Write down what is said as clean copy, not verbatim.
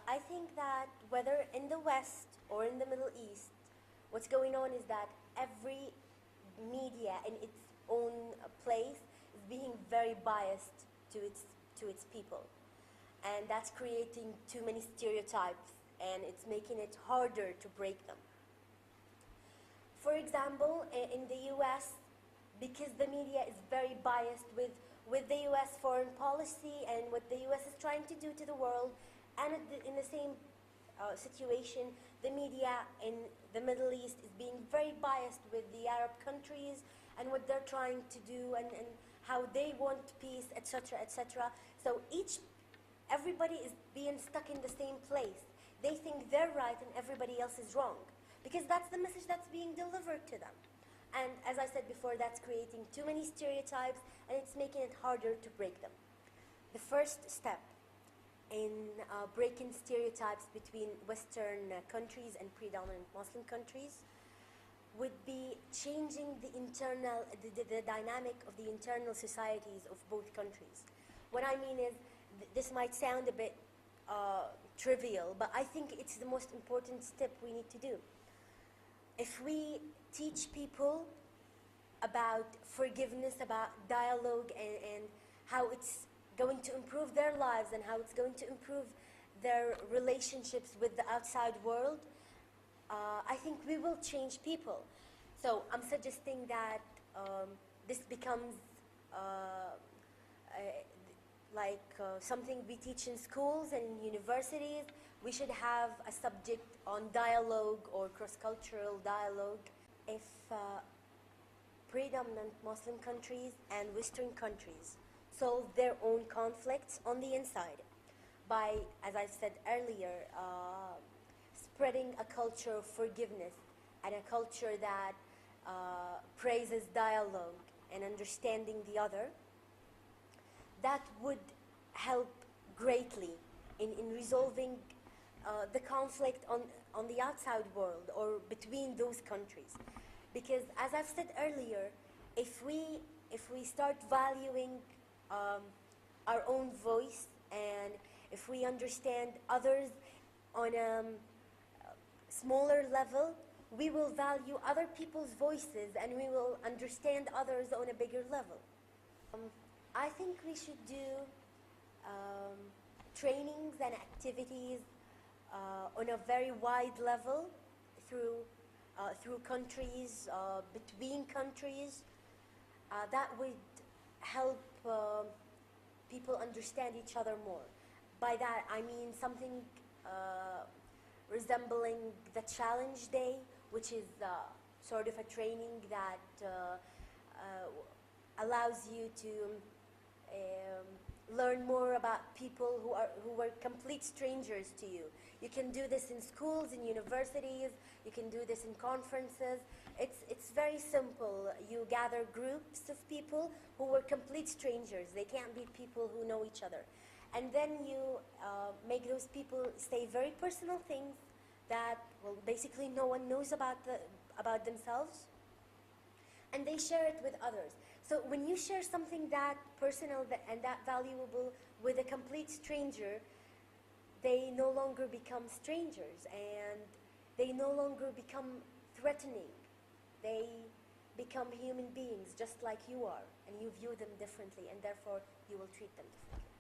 I think that whether in the West or in the Middle East, what's going on is that every media in its own place is being very biased to its people. And that's creating too many stereotypes, and it's making it harder to break them. For example, in the US, because the media is very biased with the US foreign policy and what the US is trying to do to the world, and in the same situation, the media in the Middle East is being very biased with the Arab countries and what they're trying to do and how they want peace, etc., etc. So everybody is being stuck in the same place. They think they're right and everybody else is wrong, because that's the message that's being delivered to them. And as I said before, that's creating too many stereotypes, and it's making it harder to break them. The first step in breaking stereotypes between Western countries and predominant Muslim countries would be changing the dynamic of the internal societies of both countries. What I mean is, this might sound a bit trivial, but I think it's the most important step we need to do. If we teach people about forgiveness, about dialogue, and how it's going to improve their lives and how it's going to improve their relationships with the outside world, I think we will change people. So I'm suggesting that this becomes something we teach in schools and in universities. We should have a subject on dialogue or cross-cultural dialogue. If predominant Muslim countries and Western countries solve their own conflicts on the inside by, as I said earlier, spreading a culture of forgiveness and a culture that praises dialogue and understanding the other, that would help greatly in resolving the conflict on the outside world or between those countries. Because as I've said earlier, if we start valuing our own voice, and if we understand others on a smaller level, we will value other people's voices and we will understand others on a bigger level. I think we should do trainings and activities on a very wide level through countries, between countries. That would help people understand each other more. By that I mean something resembling the Challenge Day, which is sort of a training that allows you to learn more about people who were complete strangers to you. You can do this in schools, in universities, you can do this in conferences. It's very simple. You gather groups of people who were complete strangers. They can't be people who know each other. And then you make those people say very personal things that, well, basically no one knows about themselves, and they share it with others. So when you share something that personal and that valuable with a complete stranger, they no longer become strangers, and they no longer become threatening. They become human beings just like you are, and you view them differently, and therefore you will treat them differently.